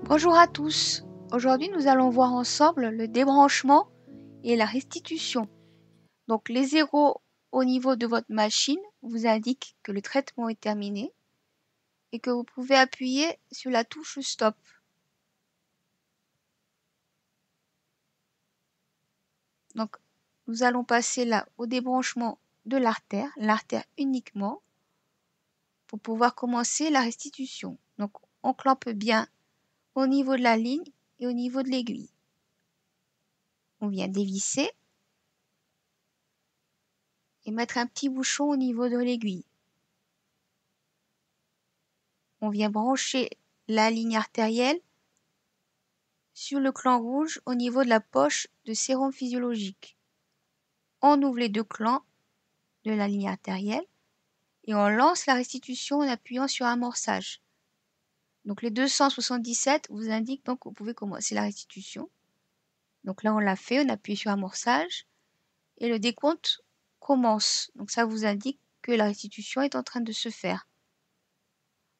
Bonjour à tous. Aujourd'hui, nous allons voir ensemble le débranchement et la restitution. Donc, les zéros au niveau de votre machine vous indiquent que le traitement est terminé et que vous pouvez appuyer sur la touche Stop. Donc, nous allons passer là au débranchement de l'artère uniquement, pour pouvoir commencer la restitution. Donc, on clampe bien au niveau de la ligne et au niveau de l'aiguille. On vient dévisser et mettre un petit bouchon au niveau de l'aiguille. On vient brancher la ligne artérielle sur le clan rouge au niveau de la poche de sérum physiologique. On ouvre les deux clans de la ligne artérielle et on lance la restitution en appuyant sur amorçage. Donc les 277 vous indiquent donc que vous pouvez commencer la restitution. Donc là on l'a fait, on appuie sur amorçage et le décompte commence. Donc ça vous indique que la restitution est en train de se faire.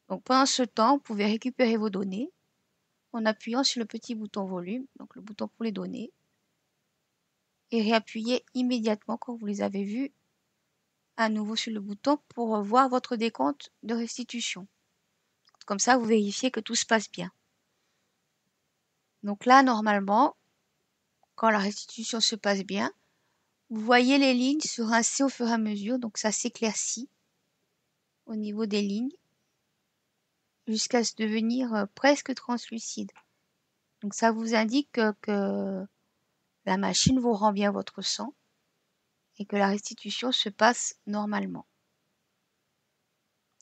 Donc pendant ce temps, vous pouvez récupérer vos données en appuyant sur le petit bouton volume, donc le bouton pour les données, et réappuyer immédiatement quand vous les avez vues à nouveau sur le bouton pour voir votre décompte de restitution. Comme ça, vous vérifiez que tout se passe bien. Donc là, normalement, quand la restitution se passe bien, vous voyez les lignes se rincer au fur et à mesure, donc ça s'éclaircit au niveau des lignes jusqu'à se devenir presque translucide. Donc ça vous indique que la machine vous rend bien votre sang et que la restitution se passe normalement.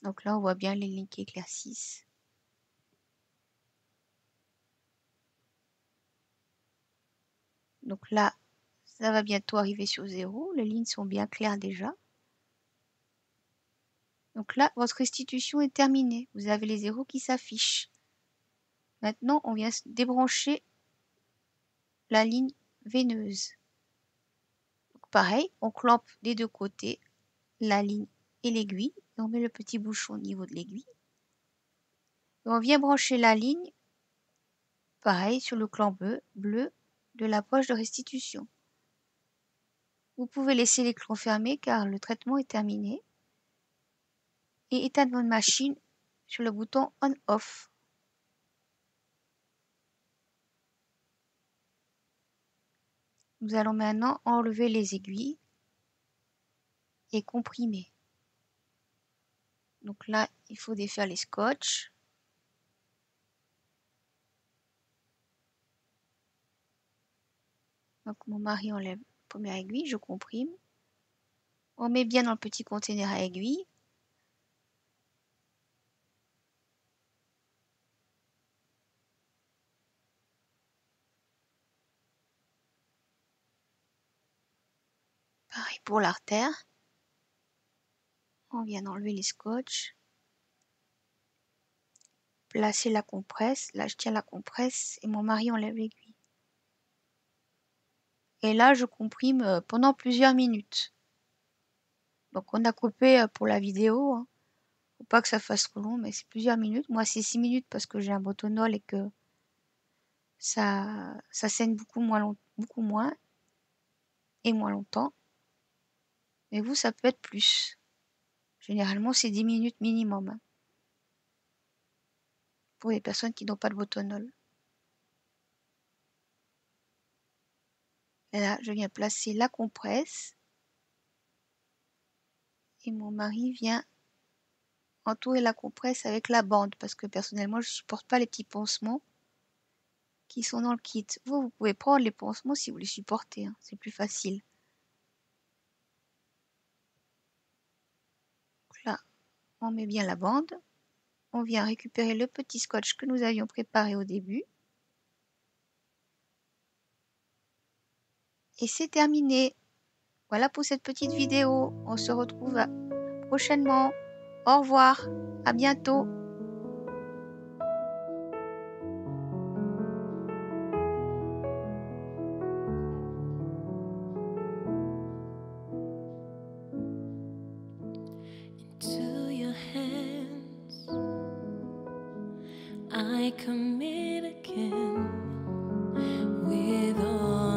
Donc là, on voit bien les lignes qui éclaircissent. Donc là, ça va bientôt arriver sur 0. Les lignes sont bien claires déjà. Donc là, votre restitution est terminée. Vous avez les zéros qui s'affichent. Maintenant, on vient débrancher la ligne veineuse. Donc pareil, on clampe des deux côtés la ligne et l'aiguille. Et on met le petit bouchon au niveau de l'aiguille. Et on vient brancher la ligne, pareil, sur le clan bleu de la poche de restitution. Vous pouvez laisser les clans fermés car le traitement est terminé. Et éteindre votre machine sur le bouton On/Off. Nous allons maintenant enlever les aiguilles et comprimer. Donc là, il faut défaire les scotch. Donc mon mari enlève la première aiguille, je comprime. On met bien dans le petit conteneur à aiguilles. Pareil pour l'artère. On vient d'enlever les scotch. Placer la compresse. Là, je tiens la compresse et mon mari enlève l'aiguille. Et là, je comprime pendant plusieurs minutes. Donc on a coupé pour la vidéo. Hein. Faut pas que ça fasse trop long, mais c'est plusieurs minutes. Moi, c'est 6 minutes parce que j'ai un botonol et que ça saigne beaucoup moins et moins longtemps. Mais vous, ça peut être plus. Généralement, c'est 10 minutes minimum hein, pour les personnes qui n'ont pas de botonol. Et là, je viens placer la compresse et mon mari vient entourer la compresse avec la bande parce que personnellement, je ne supporte pas les petits pansements qui sont dans le kit. Vous pouvez prendre les pansements si vous les supportez, hein, c'est plus facile. Donc là, on met bien la bande. On vient récupérer le petit scotch que nous avions préparé au début. Et c'est terminé. Voilà pour cette petite vidéo. On se retrouve prochainement. Au revoir. À bientôt. Into your hands I commit again with all